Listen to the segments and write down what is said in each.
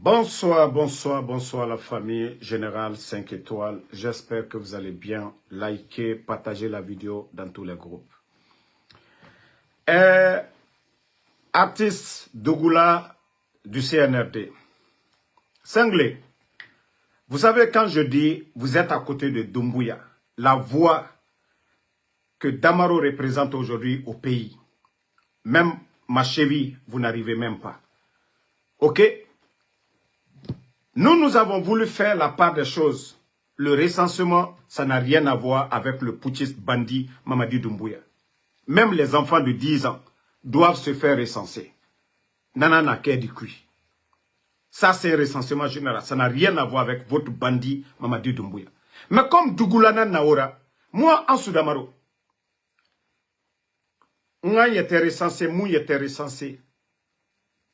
Bonsoir, bonsoir, bonsoir la famille Générale 5 étoiles. J'espère que vous allez bien. Likez, partagez la vidéo dans tous les groupes. Artiste Dougoula du CNRD. Cinglé, vous savez quand je dis vous êtes à côté de Doumbouya, la voix que Damaro représente aujourd'hui au pays, même ma cheville, vous n'arrivez même pas. Ok? Nous avons voulu faire la part des choses. Le recensement, ça n'a rien à voir avec le putschiste bandit Mamadi Doumbouya. Même les enfants de 10 ans doivent se faire recenser. Nanana du cuit. Ça, c'est un recensement général. Ça n'a rien à voir avec votre bandit Mamadi Doumbouya. Mais comme Dougoulana Naora, moi, en Soudamaro, moi, il était recensé, moi, il était recensé.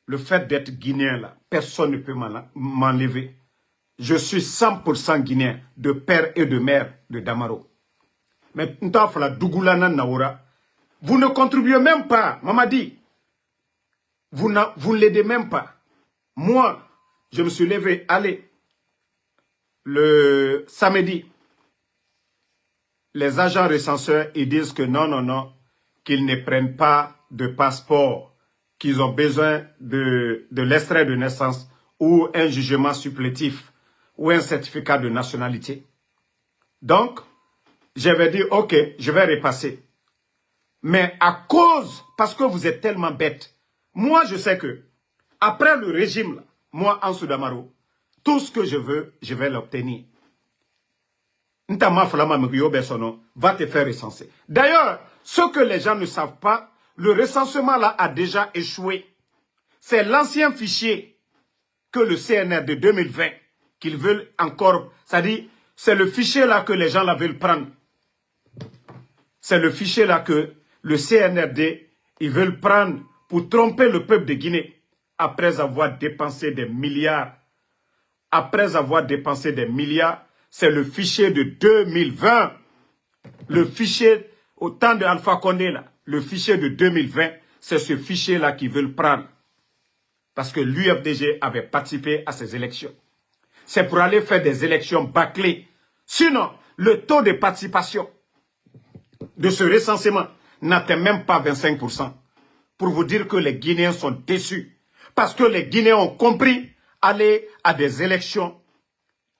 Le fait d'être guinéen, là, personne ne peut m'enlever. Je suis 100% guinéen, de père et de mère de Damaro. Mais Dougoulana Naora, vous ne contribuez même pas, Mamadi. Vous ne l'aidez même pas. Moi, je me suis levé, allez, le samedi, les agents recenseurs, ils disent que non, qu'ils ne prennent pas de passeport, qu'ils ont besoin de l'extrait de naissance ou un jugement supplétif ou un certificat de nationalité. Donc, j'avais dit, ok, je vais repasser. Mais à cause, parce que vous êtes tellement bête, moi je sais que, après le régime, là, moi, en Soudamaro, tout ce que je veux, je vais l'obtenir. Va te faire recenser. D'ailleurs, ce que les gens ne savent pas, le recensement là a déjà échoué. C'est l'ancien fichier que le CNR de 2020, qu'ils veulent encore, c'est-à-dire, c'est le fichier là que les gens là veulent prendre. C'est le fichier là que le CNRD, ils veulent prendre pour tromper le peuple de Guinée, après avoir dépensé des milliards. Après avoir dépensé des milliards, c'est le fichier de 2020. Le fichier, au temps de Alpha Condé, là, le fichier de 2020, c'est ce fichier-là qu'ils veulent prendre. Parce que l'UFDG avait participé à ces élections. C'est pour aller faire des élections bâclées. Sinon, le taux de participation de ce recensement n'atteint même pas 25%. Pour vous dire que les Guinéens sont déçus. Parce que les Guinéens ont compris aller à des élections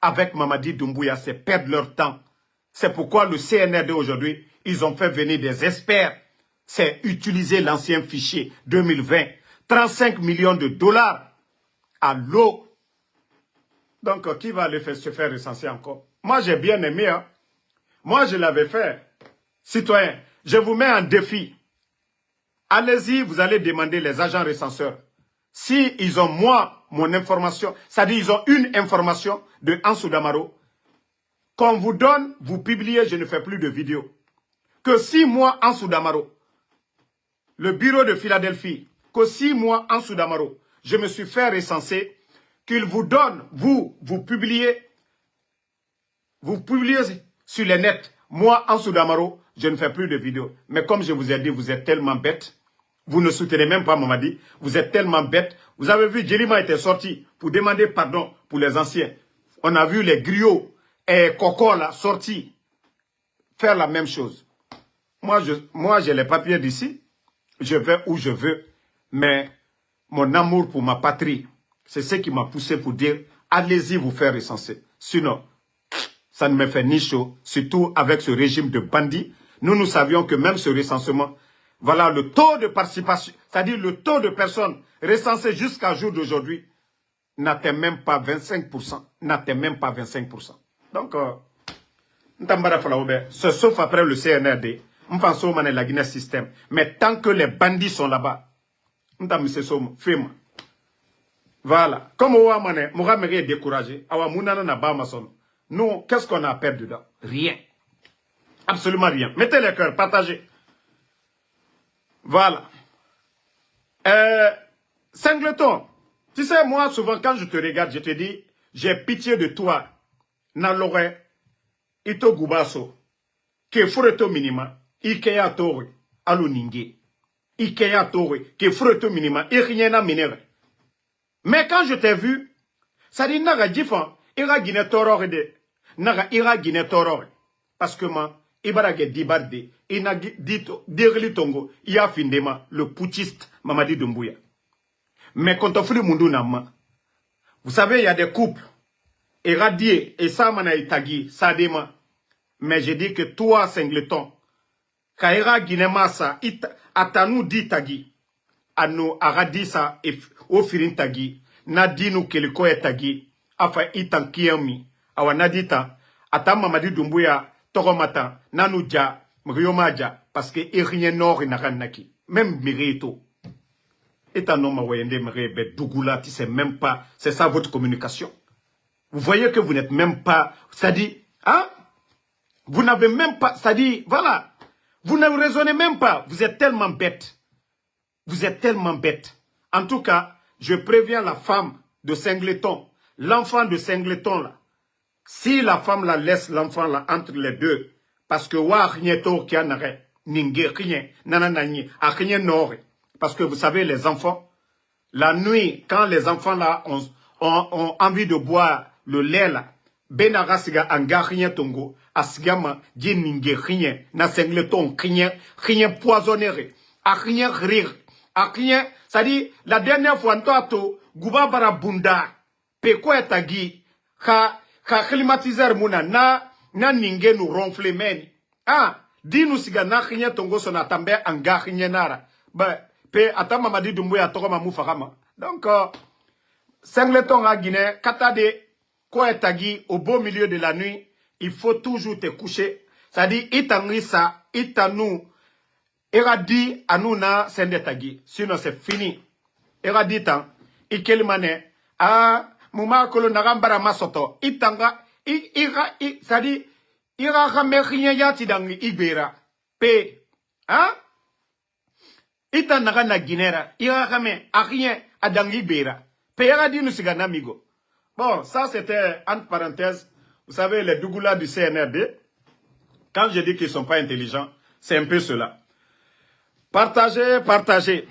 avec Mamadi Doumbouya, c'est perdre leur temps. C'est pourquoi le CNRD aujourd'hui, ils ont fait venir des experts. C'est utiliser l'ancien fichier 2020. 35 millions de dollars à l'eau. Donc, qui va aller se faire recenser encore? Moi, j'ai bien aimé. Hein? Moi, je l'avais fait. Citoyens, je vous mets en défi. Allez-y, vous allez demander les agents recenseurs. Si ils ont mon information, c'est-à-dire ils ont une information de Ansou Damaro, qu'on vous donne, vous publiez, je ne fais plus de vidéos. Que si moi, Ansou Damaro, le bureau de Philadelphie, que si moi, Ansou Damaro, je me suis fait recenser, qu'ils vous donnent, vous publiez sur les nets. Moi, Ansou Damaro, je ne fais plus de vidéos. Mais comme je vous ai dit, vous êtes tellement bêtes. Vous ne soutenez même pas Mamadi. Vous êtes tellement bêtes. Vous avez vu, Djelima était sorti pour demander pardon pour les anciens. On a vu les griots et Coco là sortis faire la même chose. Moi, j'ai les papiers d'ici. Je vais où je veux. Mais mon amour pour ma patrie, c'est ce qui m'a poussé pour dire, allez-y vous faire recenser. Sinon, ça ne me fait ni chaud. Surtout avec ce régime de bandits. Nous savions que même ce recensement, voilà le taux de participation, c'est-à-dire le taux de personnes recensées jusqu'à jour d'aujourd'hui, n'atteint même pas 25%. N'atteint même pas 25%. Donc, c'est sauf après le CNRD, la Guinée système. Mais tant que les bandits sont là-bas, voilà. Comme Mohamed est découragé, nous, qu'est-ce qu'on a à perdre dedans? Rien. Absolument rien. Mettez les cœurs, partagez. Voilà. Singleton, tu sais, moi, souvent, quand je te regarde, je te dis, j'ai pitié de toi. Nalore, ito gubaso, ke fureto minima, ikeya tore, aluninge. Ikeya tore, ke fureto minima, iriena minere. Mais quand je t'ai vu, Ça dit, naga jifan, ira Guinée torore de. Naga ira Guinée torore. Parce que moi, ibarage dibarde, ina dito, dirili tongo, iya findema, le putschiste Mamadi Doumbouya. Mais quand on fait le monde nama, vous savez, il y a des couples, irradiés, et ça, mana itagi, ça déma. Mais je dis que toi, Singleton, Kaira Guinémassa, atanu di tagi, anu aradisa, au firin tagi, nadinu keliko tagi, afa itan kiyami, awa nadita, atam Mamadi Doumbouya, Toromata, Nanouja, Mriomaja, parce que rien nord naki, même Mireto. Et un homme Dougoula, tu sais même pas, c'est ça votre communication. Vous voyez que vous n'êtes même pas, ça dit, hein? Vous n'avez même pas, ça dit, voilà, vous ne raisonnez même pas, vous êtes tellement bête. Vous êtes tellement bête. En tout cas, je préviens la femme de Singleton, l'enfant de Singleton là. Si la femme la laisse l'enfant là entre les deux, parce que wa rien to qui en arrête, ningue rien, nananani, a rien nord. Parce que vous savez, les enfants, la nuit, quand les enfants là ont envie de boire le lait là, benarasiga anga rien tongo, asigama, di ningue rien, na Singleton rien poisonné, a rien rire, a rien, ça dit, la dernière fois, to, guba barabunda, pe quoi tagi, ka climatiseur muna na ninge nous ronfle meni. Ah, di nous siga na rien tongo sona tambe anga rien nara. Ba pe ata Mamadi Doumbouya toko mamu fakama. Donc Singleton à Guinée, katade quoi tagi au beau milieu de la nuit, il faut toujours te coucher. Ça dit itangisa itanu eradi anuna sende tagi. Sinon c'est fini. Eradi tan ikelimane Mouma kolo nagambara masoto itanga ça dit ira rien yati dangi ibera pe hein ita naga na Guinera ira rame a rien a dangi ibera pe ira di nusigana amigo. Bon, ça c'était entre parenthèses, vous savez les Dougoula du CNRD, quand je dis qu'ils sont pas intelligents, c'est un peu cela. Partagez.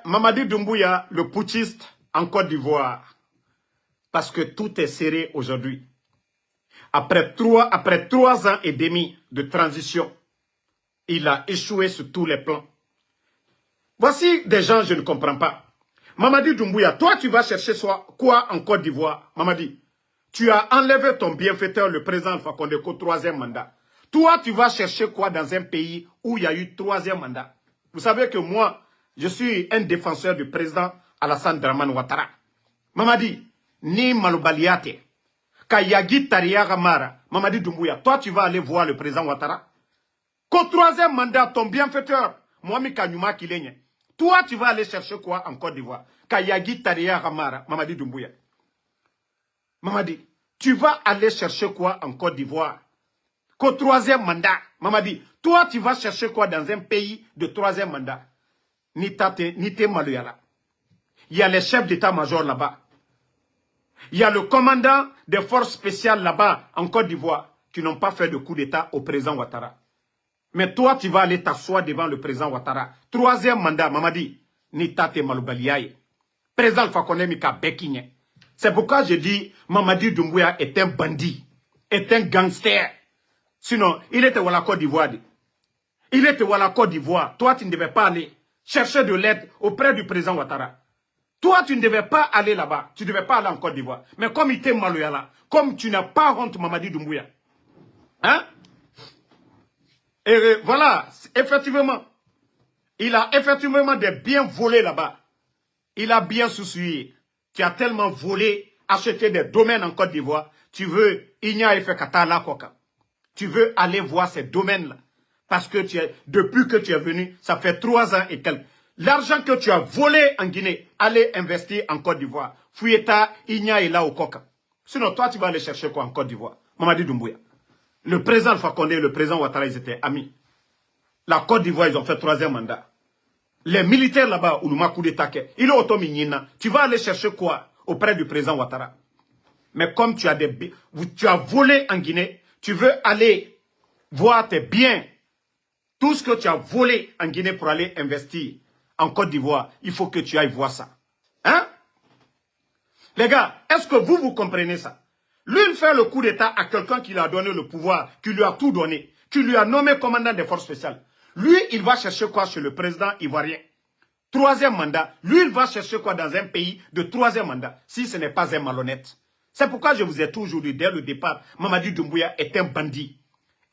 Mamadi Doumbouya, le putschiste en Côte d'Ivoire. Parce que tout est serré aujourd'hui. Après 3 ans et demi de transition, il a échoué sur tous les plans. Voici des gens, je ne comprends pas. Mamadi Doumbouya, toi tu vas chercher quoi en Côte d'Ivoire? Mamadi, tu as enlevé ton bienfaiteur, le président Alpha Condé, au 3e mandat. Toi tu vas chercher quoi dans un pays où il y a eu 3e mandat? Vous savez que moi, je suis un défenseur du président Alassane Dramane Ouattara. Mamadi, ni Malobaliate, Kayagi Taria Ramara, Mamadi Doumbouya, toi tu vas aller voir le président Ouattara. Qu'au 3e mandat, ton bienfaiteur, Mohamed Kanyuma Kilenye, toi tu vas aller chercher quoi en Côte d'Ivoire? Kayagi Taria Ramara, Mamadi Doumbouya. Mamadi, tu vas aller chercher quoi en Côte d'Ivoire? Qu'au 3e mandat, Mamadi, toi tu vas chercher quoi dans un pays de 3e mandat? Nite Maluyala. Il y a les chefs d'état-major là-bas. Il y a le commandant des forces spéciales là-bas en Côte d'Ivoire qui n'ont pas fait de coup d'état au président Ouattara. Mais toi, tu vas aller t'asseoir devant le président Ouattara. 3e mandat, Mamadi, Nitate Malubaliaye. Président Alpha Condé Mika Bekinye. C'est pourquoi je dis Mamadi Doumbouya est un bandit, est un gangster. Sinon, il était à la Côte d'Ivoire. Il était à la Côte d'Ivoire. Toi, tu ne devais pas aller chercher de l'aide auprès du président Ouattara. Toi, tu ne devais pas aller là-bas. Tu ne devais pas aller en Côte d'Ivoire. Mais comme il était maloyala, comme tu n'as pas honte, Mamadi Doumbouya. Hein? Et voilà, effectivement, il a effectivement des biens volés là-bas. Il a bien soucié. Tu as tellement volé, acheté des domaines en Côte d'Ivoire. Tu veux, tu veux aller voir ces domaines-là. Parce que depuis que tu es venu, ça fait 3 ans et quelques. L'argent que tu as volé en Guinée, allez investir en Côte d'Ivoire. Fouilleta, Igna et là au Coca. Sinon, toi, tu vas aller chercher quoi en Côte d'Ivoire? Mamadi Doumbouya. Le président Alpha Condé et le président Ouattara, ils étaient amis. La Côte d'Ivoire, ils ont fait 3e mandat. Les militaires là-bas, Oulouma Koudetake, il est autominina. Tu vas aller chercher quoi auprès du président Ouattara? Mais comme tu as volé en Guinée, tu veux aller voir tes biens. Tout ce que tu as volé en Guinée pour aller investir en Côte d'Ivoire, il faut que tu ailles voir ça. Hein? Les gars, est-ce que vous comprenez ça? Lui, il fait le coup d'État à quelqu'un qui lui a donné le pouvoir, qui lui a tout donné, qui lui a nommé commandant des forces spéciales. Lui, il va chercher quoi chez le président ivoirien? Troisième mandat. Lui, il va chercher quoi dans un pays de troisième mandat, si ce n'est pas un malhonnête? C'est pourquoi je vous ai toujours dit, dès le départ, Mamadi Doumbouya est un bandit.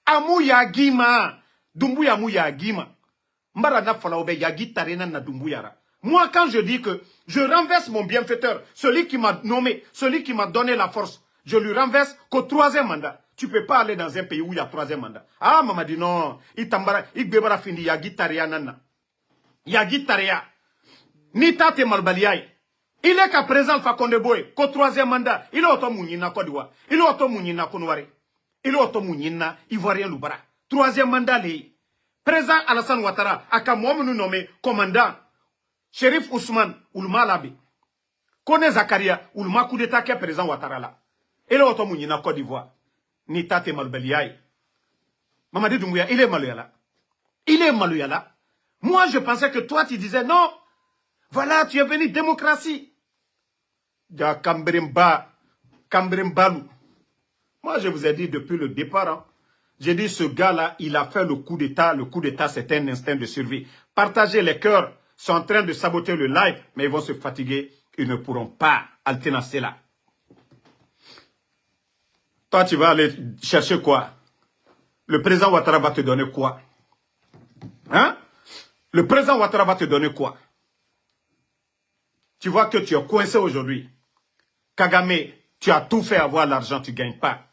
Amouya Gima. Doumbouya Mouya Gima. Mbarana Falaobe Yagi Tarena na Doumbouya. Moi, quand je dis que je renverse mon bienfaiteur, celui qui m'a nommé, celui qui m'a donné la force, je lui renverse qu'au troisième mandat. Tu ne peux pas aller dans un pays où il y a troisième mandat. Ah, maman dit non. Il fini Yagi Taria Nana. Yagi Taria. Nita te malbaliaï. Il est qu'à présent Fakonde Boy, qu'au troisième mandat, il est automounina Kodiwa, il est automounina Konouari, il est automounina Ivoirien Loubara. Troisième mandat, les président Alassane Ouattara, à Kamouam nous nommé commandant, Shérif Ousmane, Oulma Labi, Kone Zakaria, Oulma coup d'état qui est président Ouattara là. Il est automounina Côte d'Ivoire. Nita te malbaliaï. Mamadi Doumbouya, il est maluyala. Il est maluyala. Moi, je pensais que toi, tu disais non. Voilà, tu es venu démocratie. Kambrimba, Kambrimbalou. Moi, je vous ai dit depuis le départ, hein, j'ai dit ce gars-là, il a fait le coup d'État. Le coup d'État, c'est un instinct de survie. Partagez les cœurs, sont en train de saboter le live, mais ils vont se fatiguer. Ils ne pourront pas alterner là. Toi, tu vas aller chercher quoi? Le président Ouattara va te donner quoi? Hein? Le président Ouattara va te donner quoi? Tu vois que tu es coincé aujourd'hui. Kagame, tu as tout fait avoir l'argent, tu ne gagnes pas.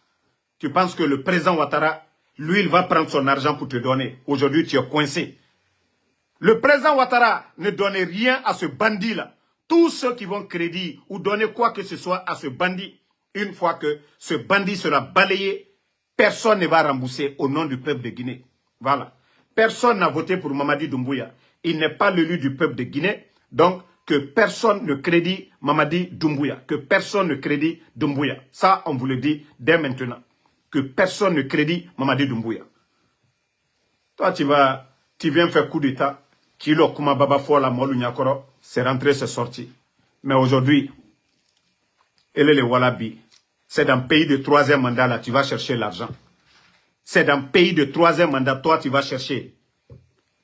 Tu penses que le président Ouattara, lui, il va prendre son argent pour te donner. Aujourd'hui, tu es coincé. Le président Ouattara ne donne rien à ce bandit-là. Tous ceux qui vont crédit ou donner quoi que ce soit à ce bandit, une fois que ce bandit sera balayé, personne ne va rembourser au nom du peuple de Guinée. Voilà. Personne n'a voté pour Mamadi Doumbouya. Il n'est pas l'élu du peuple de Guinée. Donc, que personne ne crédit Mamadi Doumbouya. Que personne ne crédit Doumbouya. Ça, on vous le dit dès maintenant. Que personne ne crédit Mamadi Doumbouya. Toi, tu viens faire coup d'État. Kilo Kuma Baba Fola Molu Nyakoro, c'est rentré, c'est sorti. Mais aujourd'hui, elle est le Wallabi. C'est dans le pays de troisième mandat, là, tu vas chercher l'argent. C'est dans le pays de troisième mandat, toi, tu vas chercher.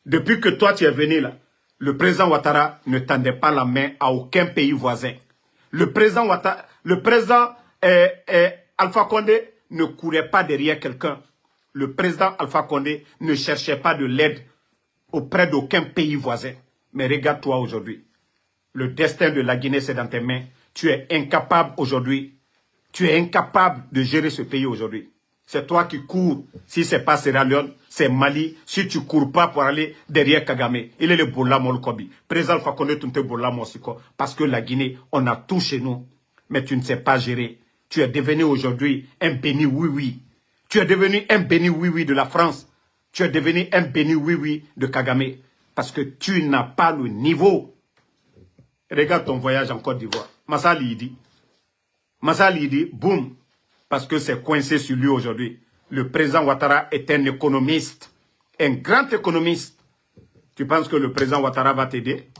Depuis que toi, tu es venu là, le président Ouattara ne tendait pas la main à aucun pays voisin. Le président Ouattara, Alpha Condé ne courait pas derrière quelqu'un. Le président Alpha Condé ne cherchait pas de l'aide auprès d'aucun pays voisin. Mais regarde-toi aujourd'hui. Le destin de la Guinée, c'est dans tes mains. Tu es incapable aujourd'hui. Tu es incapable de gérer ce pays aujourd'hui. C'est toi qui cours. Si ce n'est pas Sierra Leone, c'est Mali. Si tu ne cours pas pour aller derrière Kagame, il est le Bolamo Kobi. Président Alpha Condé, tu es Bolamo Siko. Parce que la Guinée, on a tout chez nous. Mais tu ne sais pas gérer. Tu es devenu aujourd'hui un béni oui-oui. Tu es devenu un béni oui-oui de la France. Tu es devenu un béni oui-oui de Kagame. Parce que tu n'as pas le niveau. Regarde ton voyage en Côte d'Ivoire. Massa Lidi. Massa Lidi, boum. Parce que c'est coincé sur lui aujourd'hui. Le président Ouattara est un économiste. Un grand économiste. Tu penses que le président Ouattara va t'aider?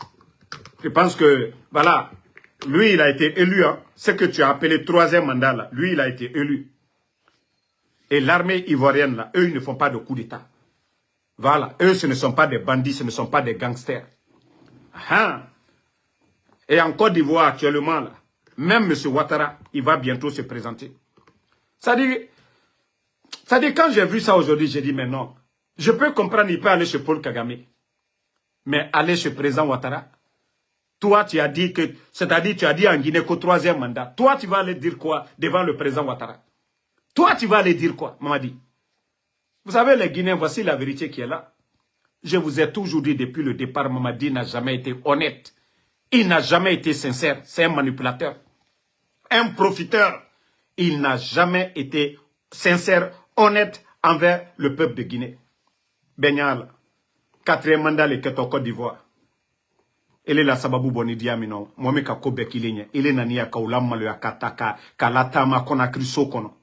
Tu penses que, voilà, lui, il a été élu. Hein. Ce que tu as appelé troisième mandat, là, lui, il a été élu. Et l'armée ivoirienne, là, eux, ils ne font pas de coup d'État. Voilà, eux, ce ne sont pas des bandits, ce ne sont pas des gangsters. Ah. Et en Côte d'Ivoire, actuellement, là, même M. Ouattara, il va bientôt se présenter. Ça dit quand j'ai vu ça aujourd'hui, j'ai dit, mais non, je peux comprendre, il peut aller chez Paul Kagame. Mais aller chez le président Ouattara, toi, tu as dit que, c'est-à-dire, tu as dit en Guinée qu'au troisième mandat, toi, tu vas aller dire quoi devant le président Ouattara? Toi, tu vas aller dire quoi, Mamadi? Vous savez, les Guinéens, voici la vérité qui est là. Je vous ai toujours dit depuis le départ, Mamadi n'a jamais été honnête. Il n'a jamais été sincère. C'est un manipulateur. Un profiteur. Il n'a jamais été sincère, honnête envers le peuple de Guinée. Benyal, quatrième mandat, le Côte d'Ivoire. Il est la sababu bonidi amino. Moi, ka kobe kilinye. Il est nani ya kaulama le akataka. Kalatama kona kriso kono.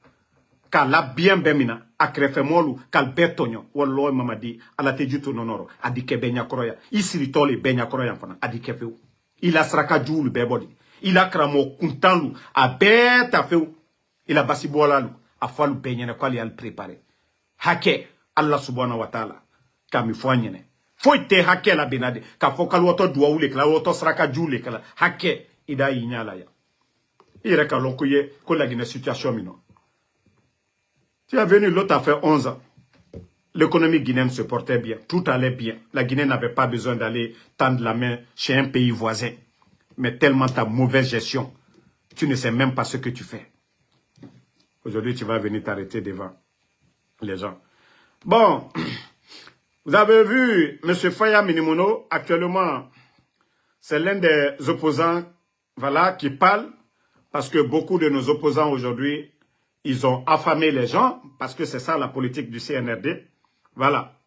Kala bien bemina. Akrefe molu. Kal betonyo. Wallo Mamadi. Ala te jutu nonoro. Adike benya kroya. Isiri tole benya kroya fana. Adike feu. Il a sraka djoul bebodi. Il a cramé Kuntanlu, a bête à fait, il a bassi boalalu, a fallu peigner quoi il a préparé. Hake, Allah subhanahu wa ta'ala, kami foignene. Faut te hake la benade, ka fokal woto doua ou le kala, woto sraka djou le kala, hake, ida inyala ya. Il reka lonkoye, ko la Guinée situation mino. Tu es venu, l'autre a fait 11 ans. L'économie guinéenne se portait bien, tout allait bien. La Guinée n'avait pas besoin d'aller tendre la main chez un pays voisin. Mais tellement ta mauvaise gestion, tu ne sais même pas ce que tu fais. Aujourd'hui, tu vas venir t'arrêter devant les gens. Bon, vous avez vu M. Faya Minimono, actuellement, c'est l'un des opposants, voilà, qui parle, parce que beaucoup de nos opposants aujourd'hui, ils ont affamé les gens, parce que c'est ça la politique du CNRD. Voilà.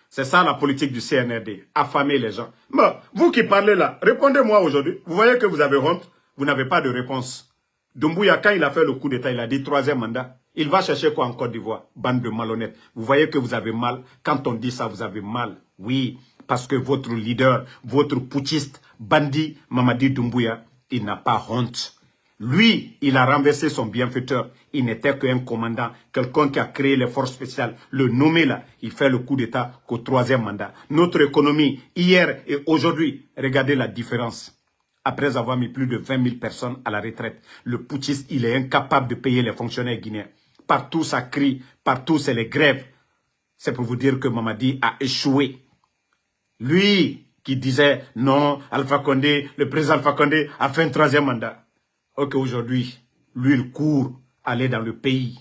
C'est ça la politique du CNRD, affamer les gens. Bon, vous qui parlez là, répondez-moi aujourd'hui. Vous voyez que vous avez honte, vous n'avez pas de réponse. Doumbouya, quand il a fait le coup d'État, il a dit 3e mandat. Il va chercher quoi en Côte d'Ivoire? Bande de malhonnêtes. Vous voyez que vous avez mal. Quand on dit ça, vous avez mal. Oui, parce que votre leader, votre putschiste, bandit, Mamadi Doumbouya, il n'a pas honte. Lui, il a renversé son bienfaiteur. Il n'était qu'un commandant, quelqu'un qui a créé les forces spéciales. Le nommé là, il fait le coup d'État qu'au 3e mandat. Notre économie, hier et aujourd'hui, regardez la différence. Après avoir mis plus de 20 000 personnes à la retraite, le putschiste, il est incapable de payer les fonctionnaires guinéens. Partout ça crie, partout c'est les grèves. C'est pour vous dire que Mamadi a échoué. Lui qui disait non, Alpha Condé, le président Alpha Condé a fait un 3e mandat. Ok, aujourd'hui, lui, il court aller dans le pays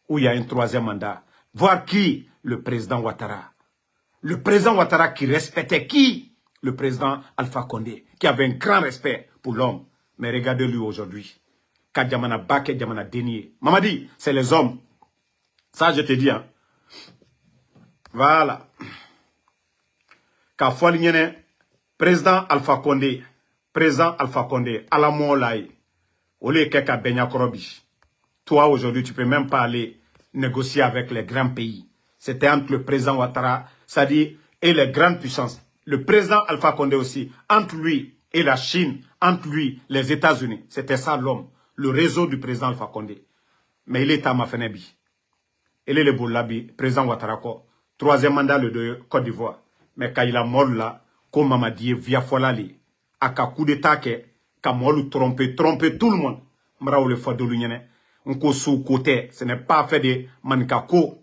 où il y a un 3e mandat. Voir qui? Le président Ouattara. Le président Ouattara qui respectait qui? Le président Alpha Condé, qui avait un grand respect pour l'homme. Mais regardez-lui aujourd'hui. Kadjamana Baké, Djamana Denier. Mamadi, c'est les hommes. Ça, je te dis. Hein. Voilà. Kafoualignene, président Alpha Condé, Alamolaï. Toi, aujourd'hui, tu ne peux même pas aller négocier avec les grands pays. C'était entre le président Ouattara, c'est-à-dire, et les grandes puissances. Le président Alpha Condé aussi, entre lui et la Chine, entre lui, les États-Unis. C'était ça l'homme, le réseau du président Alpha Condé. Mais il est à Mafenebi. Il est le Boulabi, président Ouattara, 3e mandat de Côte d'Ivoire. Mais quand il a mort là, comme Mamadi via Folali, à coup d'état ka molu tromper tout le monde. Mraou le fois de l'union. On ko sous côté. Ce n'est pas fait de mankako.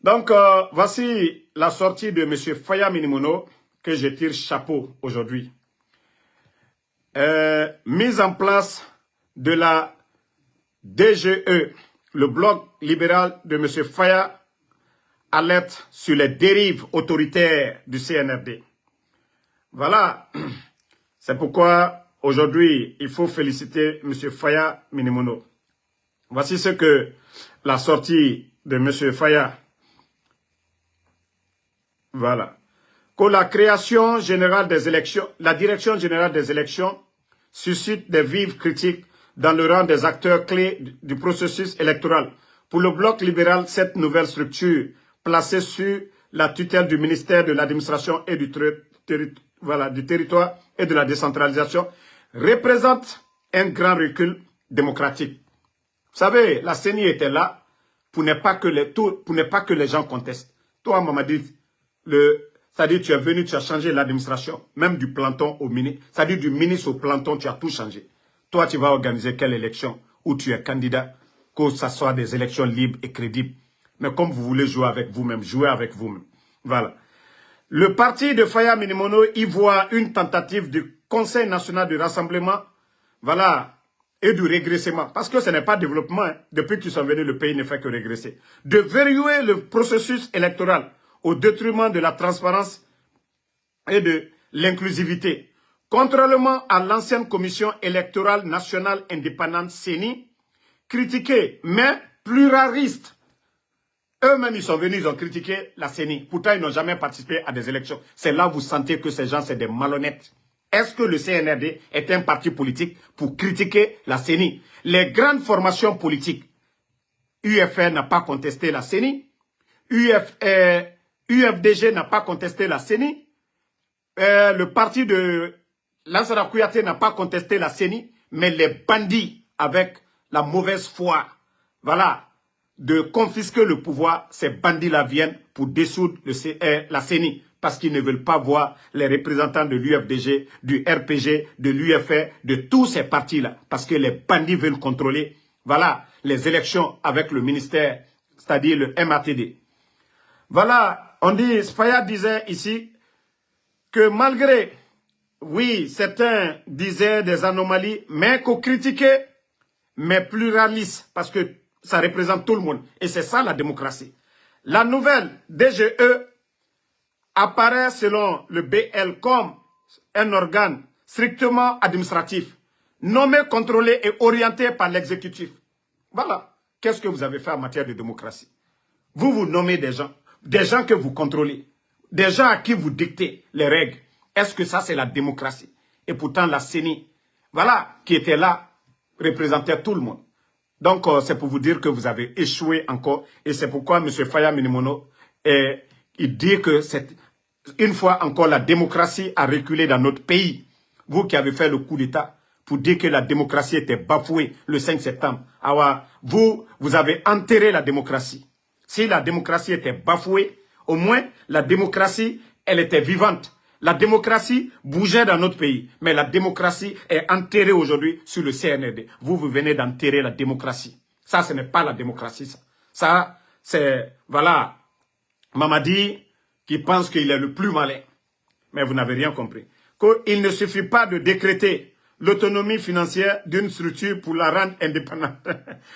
Donc, voici la sortie de M. Faya Minimono que je tire chapeau aujourd'hui. Mise en place de la DGE, le bloc libéral de M. Faya, alerte sur les dérives autoritaires du CNRD. Voilà, c'est pourquoi aujourd'hui, il faut féliciter M. Faya Minimono. Voici ce que la sortie de M. Faya. Voilà. Que la création générale des élections, la direction générale des élections suscite des vives critiques dans le rang des acteurs clés du processus électoral. Pour le bloc libéral, cette nouvelle structure, placée sur la tutelle du ministère de l'administration et du territoire et de la décentralisation, représente un grand recul démocratique. Vous savez, la CENI était là pour ne pas que les gens contestent. Toi, Mamadi, c'est-à-dire tu es venu, tu as changé l'administration, même du planton au ministre, c'est-à-dire du ministre au planton, tu as tout changé. Toi, tu vas organiser quelle élection où tu es candidat, que ce soit des élections libres et crédibles. Mais comme vous voulez jouer avec vous-même, jouez avec vous-même. Voilà. Le parti de Faya Minimono y voit une tentative du Conseil national de rassemblement, voilà, et du régressement. Parce que ce n'est pas développement. Hein. Depuis qu'ils sont venus, le pays ne fait que régresser. De verrouiller le processus électoral au détriment de la transparence et de l'inclusivité. Contrairement à l'ancienne commission électorale nationale indépendante CENI, critiquée mais pluraliste. Eux-mêmes, ils sont venus, ils ont critiqué la CENI. Pourtant, ils n'ont jamais participé à des élections. C'est là que vous sentez que ces gens, c'est des malhonnêtes. Est-ce que le CNRD est un parti politique pour critiquer la CENI? Les grandes formations politiques, UFR n'a pas contesté la CENI, UFDG n'a pas contesté la CENI, le parti de Lansana Kouyaté n'a pas contesté la CENI, mais les bandits avec la mauvaise foi, voilà, de confisquer le pouvoir, ces bandits-là viennent pour dissoudre la CENI parce qu'ils ne veulent pas voir les représentants de l'UFDG, du RPG, de l'UFR, de tous ces partis-là, parce que les bandits veulent contrôler, voilà, les élections avec le ministère, c'est-à-dire le MATD. Voilà, on dit, Spaya disait ici que malgré, oui, certains disaient des anomalies, mais qu'on critiquait, mais pluraliste, parce que ça représente tout le monde. Et c'est ça la démocratie. La nouvelle DGE apparaît selon le BL comme un organe strictement administratif, nommé, contrôlé et orienté par l'exécutif. Voilà. Qu'est-ce que vous avez fait en matière de démocratie? Vous nommez des gens que vous contrôlez, des gens à qui vous dictez les règles. Est-ce que ça, c'est la démocratie? Et pourtant, la CENI, voilà, qui était là, représentait tout le monde. Donc, c'est pour vous dire que vous avez échoué encore. Et c'est pourquoi M. Faya Minimono, il dit que une fois encore, la démocratie a reculé dans notre pays. Vous qui avez fait le coup d'État pour dire que la démocratie était bafouée le 5 septembre. Alors, vous avez enterré la démocratie. Si la démocratie était bafouée, au moins, la démocratie, elle était vivante. La démocratie bougeait dans notre pays, mais la démocratie est enterrée aujourd'hui sur le CNRD. Vous venez d'enterrer la démocratie. Ça, ce n'est pas la démocratie, ça. Ça, c'est, voilà, Mamadi qui pense qu'il est le plus malin. Mais vous n'avez rien compris. Qu'il ne suffit pas de décréter l'autonomie financière d'une structure pour la rendre indépendante.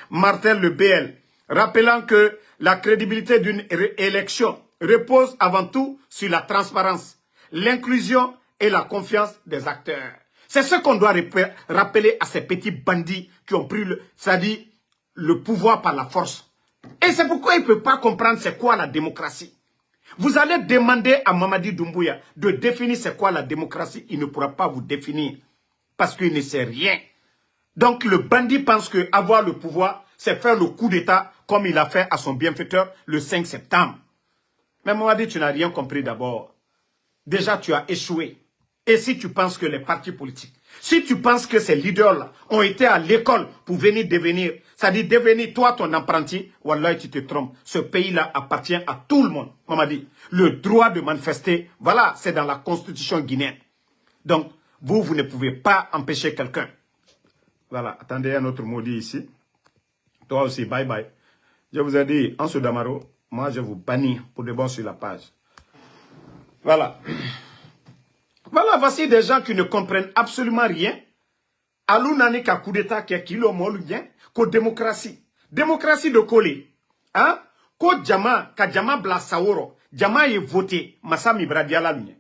Martel le BL, rappelant que la crédibilité d'une élection repose avant tout sur la transparence, l'inclusion et la confiance des acteurs. C'est ce qu'on doit rappeler à ces petits bandits qui ont pris le pouvoir par la force. Et c'est pourquoi ils ne peuvent pas comprendre c'est quoi la démocratie. Vous allez demander à Mamadi Doumbouya de définir c'est quoi la démocratie. Il ne pourra pas vous définir parce qu'il ne sait rien. Donc le bandit pense que avoir le pouvoir, c'est faire le coup d'État comme il a fait à son bienfaiteur le 5 septembre. Mais Mamadi, tu n'as rien compris d'abord. Déjà, tu as échoué. Et si tu penses que les partis politiques, si tu penses que ces leaders-là ont été à l'école pour venir devenir, c'est-à-dire devenir toi ton apprenti, wallah, tu te trompes. Ce pays-là appartient à tout le monde. Mamadi, le droit de manifester, voilà, c'est dans la constitution guinéenne. Donc, vous ne pouvez pas empêcher quelqu'un. Voilà, attendez un autre maudit ici. Toi aussi, bye bye. Je vous ai dit, en Damaro, moi je vous bannis pour de bon sur la page. Voilà. Voilà, voici des gens qui ne comprennent absolument rien. Alou nani ka coup d'état qui est kilo molugien, ko démocratie. Démocratie de Koli. Hein? Ko Djama, ka Djama bla Saoro. Djama est voté. Massami Bradiala lunye.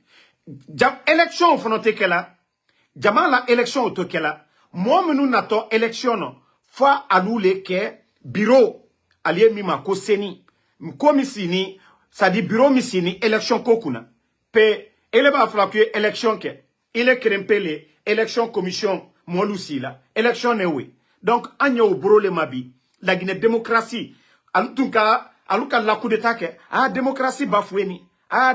Élection au fronté que là. Djama la élection au toke là. Moi, nous nato élection non. Fa alou le ke bureau. Alié mima ko seni. Mko misini. Ça dit bureau misini élection kokuna. Pe ele ba fala que élection ke il est krempele élection commission molusi la élection newe donc anyo brole mabi la Guinée démocratie alutunka aluka la coup d'état ke démocratie bafoueni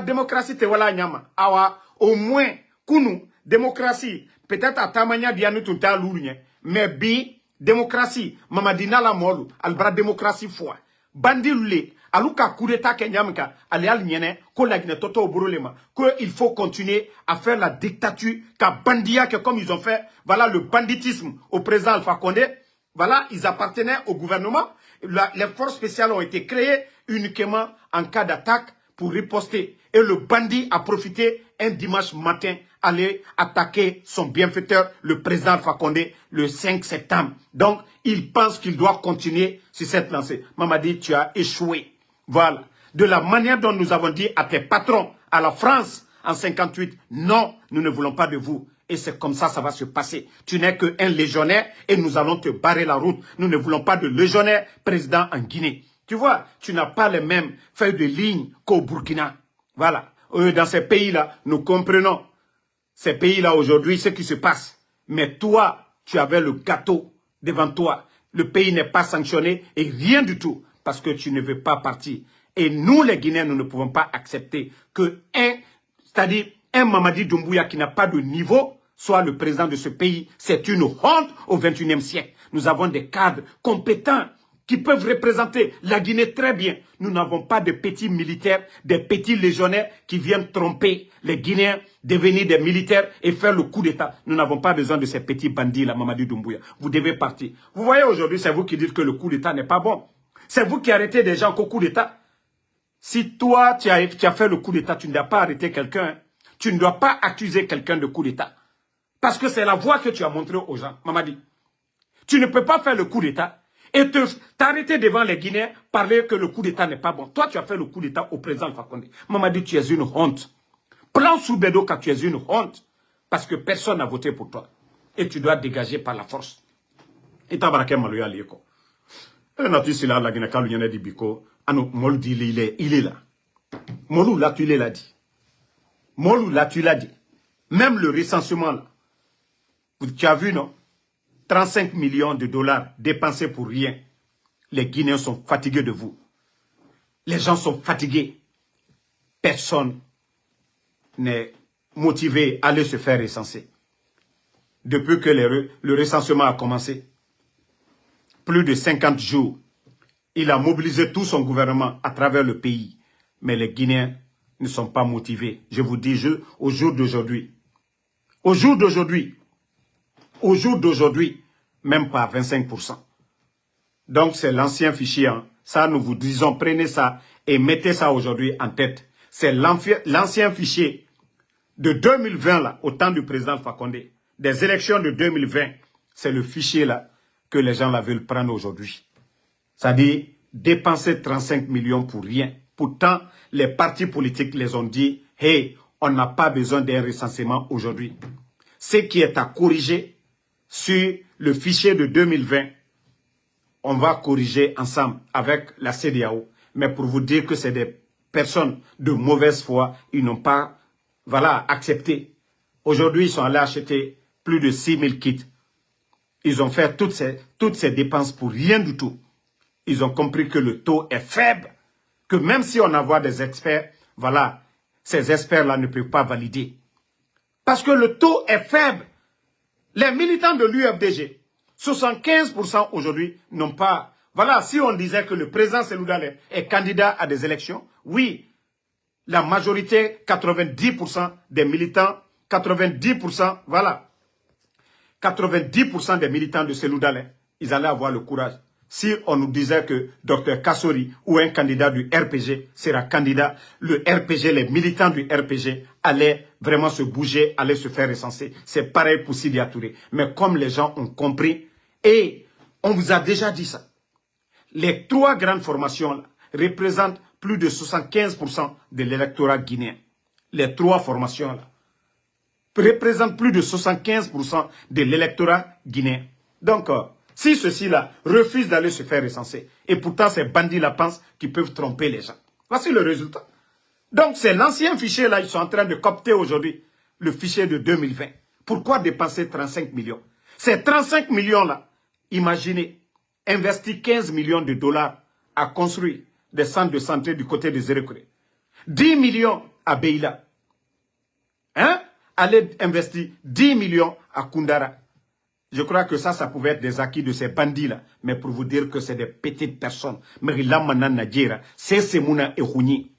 démocratie te wala nyama awa au moins kunu démocratie peut-être atamanya dianu tunta lulunye mais bi démocratie mamadina la molu albra démocratie foi bandi lule aluka coup d'état kenyamka alial nyene ko la Guinée toto brolema que il faut continuer à faire la dictature ka bandia que comme ils ont fait voilà le banditisme au président Alpha Condé voilà ils appartenaient au gouvernement les forces spéciales ont été créées uniquement en cas d'attaque pour riposter et le bandit a profité un dimanche matin aller attaquer son bienfaiteur le président Alpha Condé le 5 septembre donc il pense qu'il doit continuer sur cette lancée. Mamadi, tu as échoué. Voilà. De la manière dont nous avons dit à tes patrons, à la France, en 58, non, nous ne voulons pas de vous. Et c'est comme ça va se passer. Tu n'es qu'un légionnaire et nous allons te barrer la route. Nous ne voulons pas de légionnaire président en Guinée. Tu vois, tu n'as pas les mêmes feuilles de ligne qu'au Burkina. Voilà. Dans ces pays-là, nous comprenons. Ces pays-là aujourd'hui, ce qui se passe. Mais toi, tu avais le gâteau devant toi. Le pays n'est pas sanctionné et rien du tout parce que tu ne veux pas partir. Et nous, les Guinéens, nous ne pouvons pas accepter que c'est-à-dire un Mamadi Doumbouya qui n'a pas de niveau soit le président de ce pays. C'est une honte au XXIe siècle. Nous avons des cadres compétents qui peuvent représenter la Guinée très bien. Nous n'avons pas de petits militaires, des petits légionnaires qui viennent tromper les Guinéens, devenir des militaires et faire le coup d'État. Nous n'avons pas besoin de ces petits bandits-là, Mamadi Doumbouya. Vous devez partir. Vous voyez aujourd'hui, c'est vous qui dites que le coup d'État n'est pas bon. C'est vous qui arrêtez des gens qu'au coup d'État. Si toi, tu as fait le coup d'État, tu ne dois pas arrêter quelqu'un. Tu ne dois pas accuser quelqu'un de coup d'État. Parce que c'est la voie que tu as montrée aux gens, Mamadi. Tu ne peux pas faire le coup d'État et t'arrêter devant les Guinéens, parler que le coup d'État n'est pas bon. Toi, tu as fait le coup d'État au président Fakonde. Mamadi, tu es une honte. Plan sous Bédo quand tu es une honte. Parce que personne n'a voté pour toi. Et tu dois dégager par la force. Et tabarake maluya lieko. Et natu sila la Guinée kalu di biko. Ano, Molou dit il est là. Molou là, tu l'as dit. Molou là, tu l'as dit. Même le recensement là. Tu as vu, non? 35 millions de dollars dépensés pour rien. Les Guinéens sont fatigués de vous. Les gens sont fatigués. Personne n'est motivé à aller se faire recenser. Depuis que le recensement a commencé, plus de 50 jours, il a mobilisé tout son gouvernement à travers le pays. Mais les Guinéens ne sont pas motivés. Je vous dis, au jour d'aujourd'hui, même pas 25%. Donc c'est l'ancien fichier. Hein. Ça, nous vous disons, prenez ça et mettez ça aujourd'hui en tête. C'est l'ancien fichier de 2020, là, au temps du président Fakonde. Des élections de 2020, c'est le fichier là que les gens là veulent prendre aujourd'hui. C'est-à-dire dépenser 35 millions pour rien. Pourtant, les partis politiques les ont dit, hey, on n'a pas besoin d'un recensement aujourd'hui. Ce qui est à corriger sur le fichier de 2020, on va corriger ensemble avec la CEDEAO. Mais pour vous dire que c'est des personnes de mauvaise foi, ils n'ont pas accepté. Aujourd'hui, ils sont allés acheter plus de 6 000 kits. Ils ont fait toutes ces dépenses pour rien du tout. Ils ont compris que le taux est faible, que même si on envoie des experts, ces experts-là ne peuvent pas valider. Parce que le taux est faible. Les militants de l'UFDG, 75% aujourd'hui n'ont pas... Voilà, si on disait que le président Cellou Dalein est candidat à des élections, oui, la majorité, 90% des militants, 90%, 90% des militants de Cellou Dalein, ils allaient avoir le courage. Si on nous disait que Dr Kassori ou un candidat du RPG sera candidat, le RPG, les militants du RPG allaient vraiment se bouger, allaient se faire recenser. C'est pareil pour Sidia Touré. Mais comme les gens ont compris, et on vous a déjà dit ça, les trois grandes formations là, représentent plus de 75% de l'électorat guinéen. Les trois formations là représentent plus de 75% de l'électorat guinéen. Donc, si ceux-ci-là refusent d'aller se faire recenser, et pourtant ces bandits-là pensent qu'ils peuvent tromper les gens. Voici le résultat. Donc c'est l'ancien fichier-là, ils sont en train de coopter aujourd'hui, le fichier de 2020. Pourquoi dépenser 35 millions? Ces 35 millions-là, imaginez, investir 15 millions de dollars à construire des centres de santé du côté de Zérékoré. 10 millions à Beila. Hein? Aller investir 10 millions à Koundara. Je crois que ça pouvait être des acquis de ces bandits-là. Mais pour vous dire que c'est des petites personnes. Mais là, maintenant, c'est Mouna et Houni.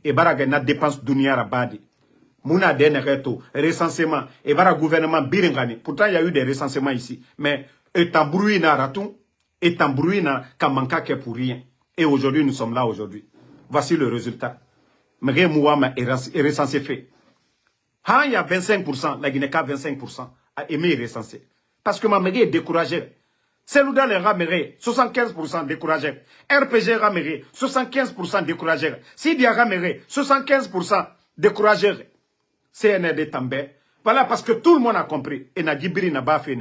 Et Baragana dépense Dunia Rabadi. Mouna Denereto, recensement. Et Bara gouvernement Biringani. Pourtant, il y a eu des recensements ici. Mais, Etambrouina Ratou, Etambrouina Kamanka qui est pour rien. Et aujourd'hui, nous sommes là aujourd'hui. Voici le résultat. Méré Mouama est recensé fait. Il y a 25%, la Guinée 25% a aimé recenser. Parce que ma mère est découragée. Cellou Dalein raméré, 75% découragé. RPG raméré, 75% découragé. Sidia raméré, 75% découragé. CNRD També. Voilà, parce que tout le monde a compris. Et Nagibiri n'a pas fait.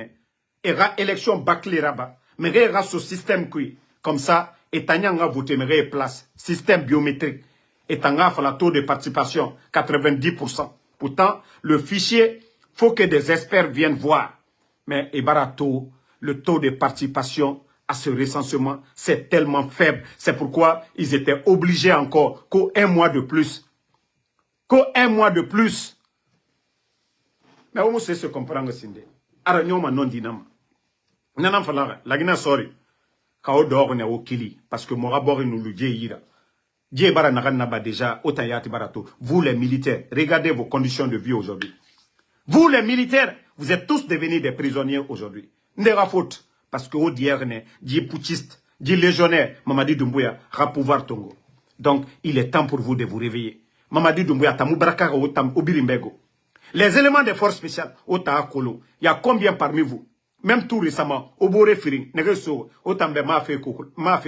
Et la élection bâclée là-bas. Mais il y a ce système qui, comme ça, et Tanyanga voté, mais place. Système biométrique. Et Tanga fait la taux de participation, 90%. Pourtant, le fichier, faut que des experts viennent voir. Mais Ebarato, le taux de participation à ce recensement, c'est tellement faible. C'est pourquoi ils étaient obligés encore qu'un mois de plus. Qu'un mois de plus. Mais on sait se comprendre sinde. Aranyoma non dinama. Nanam falara, la guina sorry. Kao dor ne o kili. Parce que mora bori nous le yira. Dje bara naganaba déjà, otayati barato. Vous les militaires, regardez vos conditions de vie aujourd'hui. Vous les militaires, vous êtes tous devenus des prisonniers aujourd'hui. N'era faute. Parce que au dierne, dit putschiste, dit légionnaire, Mamadi Doumbouya, ra pouvoir tongo. Donc, il est temps pour vous de vous réveiller. Mamadi Doumbouya, tamou brakara o tam obirimbego. Les éléments des forces spéciales, au Taakolo, il y a combien parmi vous? Même tout récemment, au Boré Firing, Negeso, au Tambe Mafé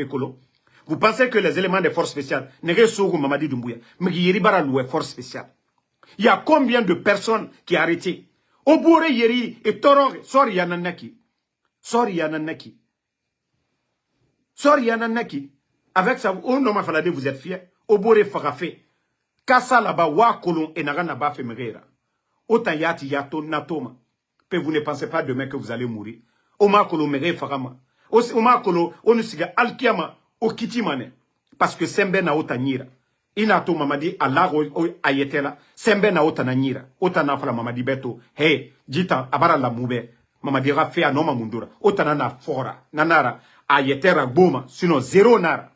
Kolo. Vous pensez que les éléments des forces spéciales, Negeso ou Mamadi Doumbouya, mais qui Yeribara loué force spéciale. Il y a combien de personnes qui ont arrêté? Au Boré Yeri et Torong, sorry Yananaki. Sorry Yananaki. Sorry Yananaki. Avec ça, au nom Falade, vous êtes fiers. Au Boré Farafé. Kassa là-bas, Wa Kolon et Naganaba Femerera. Autant yati yato natoma. Que vous ne pensez pas demain que vous allez mourir. Oma kolo mere farama. Oma kolo onusiga alkiama o kitimane. Parce que sembe na ota nyira. Inato mamadi Allah ayetela. Sembe na ota na nyira. Ota na fala mamadi beto. Hey, jita abara la mube. Mamadi rafe anoma mundura. Ota na fora. Nanara ayetera boma. Sinon zéro nara.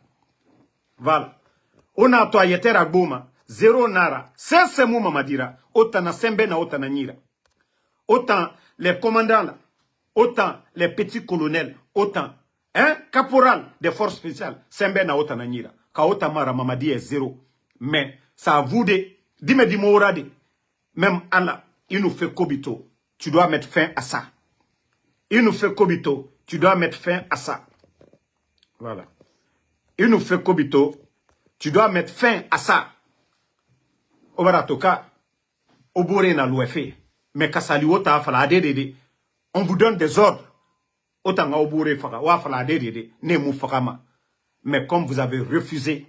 Voilà. Ona to ayetera boma. Zéro nara. C'est mou mamadira. Autant na sembe na autant na nyira. Autant les commandants là. Autant les petits colonels. Autant. Caporal des forces spéciales. Sembe na autant na nyira. Ka autant mara mamadi est zéro. Mais ça a vous de. Dime di morade. Même Allah. Il nous fait kobito. Tu dois mettre fin à ça. Il nous fait kobito. Tu dois mettre fin à ça. Voilà. Il nous fait kobito. Tu dois mettre fin à ça. Obaratoka, Obore na l'ouefé. Mais Kassali Ota fala adede. On vous donne des ordres. Autant Obore fara, wa fala adede, ne mou farama. Mais comme vous avez refusé,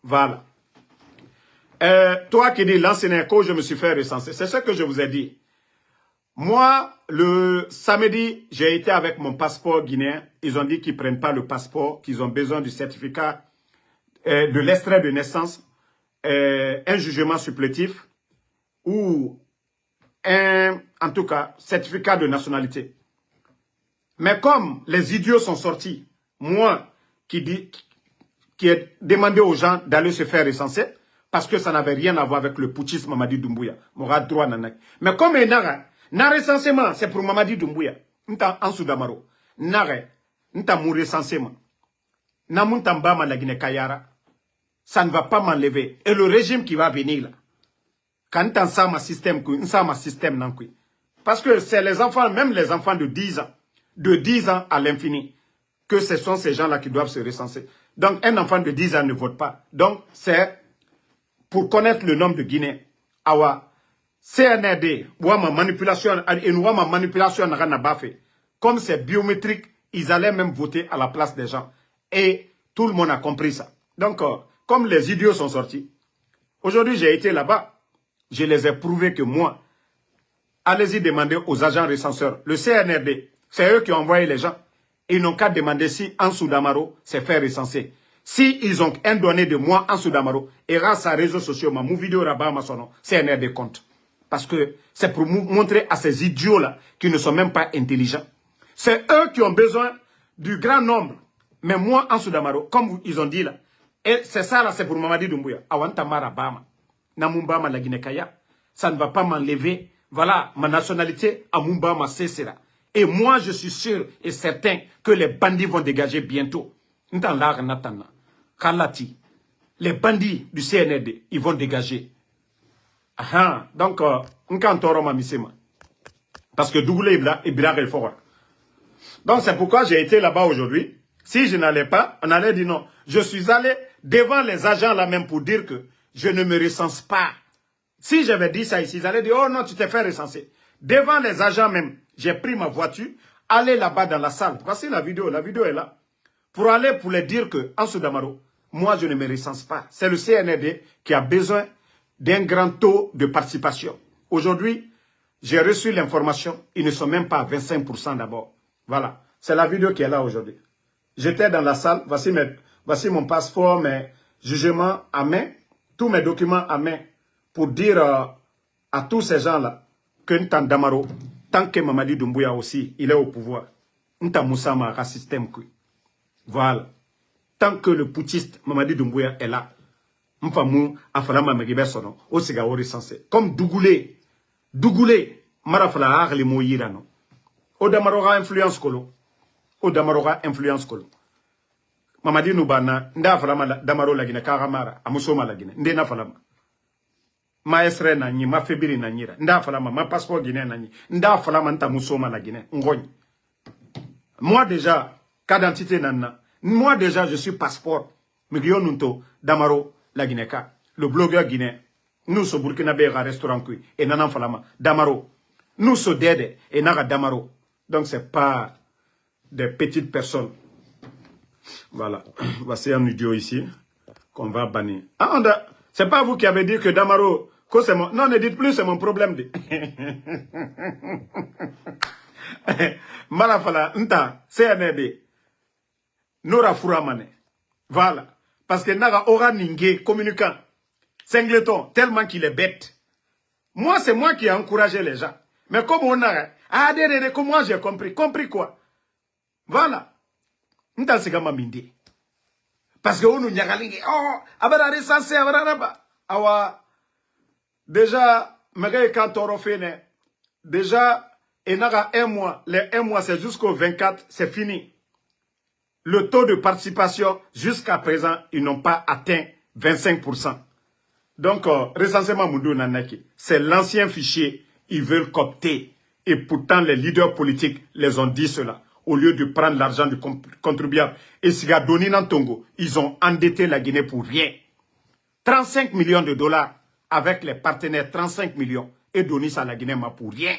voilà. Toi qui dis l'ancien écho, je me suis fait recenser. C'est ce que je vous ai dit. Moi, le samedi, j'ai été avec mon passeport guinéen. Ils ont dit qu'ils ne prennent pas le passeport, qu'ils ont besoin du certificat de l'extrait de naissance. Un jugement supplétif ou en tout cas, certificat de nationalité. Mais comme les idiots sont sortis, moi qui ai demandé aux gens d'aller se faire recenser, parce que ça n'avait rien à voir avec le putschisme Mamadi Doumbouya. M'aura droit nanak. Mais comme il n'a recensement, c'est pour Mamadi Doumbouya. N'ta en Soudamaro. N'arrête. N'ta mon recensement. N'a mon tamba la Guinée Kayara. Ça ne va pas m'enlever. Et le régime qui va venir là, quand on sait ma système, parce que c'est les enfants, même les enfants de 10 ans à l'infini, que ce sont ces gens-là qui doivent se recenser. Donc un enfant de 10 ans ne vote pas. Donc c'est pour connaître le nombre de Guinéens. Awa, CNRD, ma manipulation, et nous ma manipulation n'a pas fait. Comme c'est biométrique, ils allaient même voter à la place des gens. Et tout le monde a compris ça. Donc, comme les idiots sont sortis, aujourd'hui j'ai été là-bas, je les ai prouvé que moi, allez-y demander aux agents recenseurs, le CNRD, c'est eux qui ont envoyé les gens, ils n'ont qu'à demander si Ansou Damaro s'est fait recenser. Si ils ont un donné de moi, Ansou Damaro, et grâce à réseaux sociaux, ma vidéo rabat ma son CNRD compte. Parce que c'est pour montrer à ces idiots-là qui ne sont même pas intelligents. C'est eux qui ont besoin du grand nombre. Mais moi, Ansou Damaro, comme ils ont dit là, et c'est ça là, c'est pour Mamadi Doumbouya. Awantamara Bama. Namumbama la Guinée-Kaya. Ça ne va pas m'enlever. Voilà, ma nationalité, Amumbama cessera. Et moi, je suis sûr et certain que les bandits vont dégager bientôt. Kalati. Les bandits du CNRD, ils vont dégager. Donc, parce que Dougoulé Ibra est fort. Donc, c'est pourquoi j'ai été là-bas aujourd'hui. Si je n'allais pas, on allait dire non. Je suis allé devant les agents là même pour dire que je ne me recense pas. Si j'avais dit ça ici, ils allaient dire, oh non, tu t'es fait recenser. Devant les agents même, j'ai pris ma voiture, aller là-bas dans la salle. Voici la vidéo est là. Pour aller pour les dire que, Ansou Damaro, moi je ne me recense pas. C'est le CNRD qui a besoin d'un grand taux de participation. Aujourd'hui, j'ai reçu l'information, ils ne sont même pas à 25% d'abord. Voilà, c'est la vidéo qui est là aujourd'hui. J'étais dans la salle, voici mon passeport, mes jugements à main, tous mes documents à main, pour dire à tous ces gens-là que Ntan Damaro, tant que Mamadi Doumbouya aussi, il est au pouvoir, Ntan Moussa Mara système. Voilà. Tant que le putschiste Mamadi Doumbouya est là, Mfamou, Afalama Megibe Sono, au Sigaori Sensé. Comme Dougoulé, Marafala Arle Moyirano. O Damaroga influence Kolo. O Damaroga influence Kolo. Mamadi Noubana, Nda Falama Damaro Lagine, Karamara, Amusoma Lagine, Ndena Falama. Maestre Nani, ma fébrile Nanira, Nda Falama, ma passeport guinéen Nani, Nda Falama Nta Musoma la Guinée, Ngogne. Moi déjà, qu'identité Nana, moi déjà je suis passeport, Migyon Nunto, Damaro, la Guinéka, le blogueur guinéen. Nous sommes Burkinabé à restaurant kui, et Nanan Falama, Damaro. Nous sommes Dede, et Naga Damaro. Donc c'est pas des petites personnes. Voilà, voici un idiot ici, qu'on va bannir. Ah, c'est pas vous qui avez dit que Damaro, que c'est mon... Non, ne dites plus, c'est mon problème. Malafala, Nta, CNRD, Nora Fouramane. Voilà. Parce que Naga aura Ningé, communicant, Singleton, tellement qu'il est bête. Moi, c'est moi qui ai encouragé les gens. Mais comme on a... Ah, comme moi j'ai compris. Compris quoi? Voilà. Nta Sigama Mindi. Parce que on nous nyagalingue. Oh, abara recensé, abara raba. Awa. Déjà, Magaye Kantoro Fene. Déjà, Enaga 1 mois. Les 1 mois, c'est jusqu'au 24, c'est fini. Le taux de participation, jusqu'à présent, ils n'ont pas atteint 25%. Donc, recensement Moudou Nanaki, c'est l'ancien fichier, ils veulent coopter. Et pourtant, les leaders politiques les ont dit cela. Au lieu de prendre l'argent du contribuable. Et Siga Doni Nantongo, ils ont endetté la Guinée pour rien. 35 millions de dollars avec les partenaires, 35 millions. Et Doni ça la Guinée pour rien.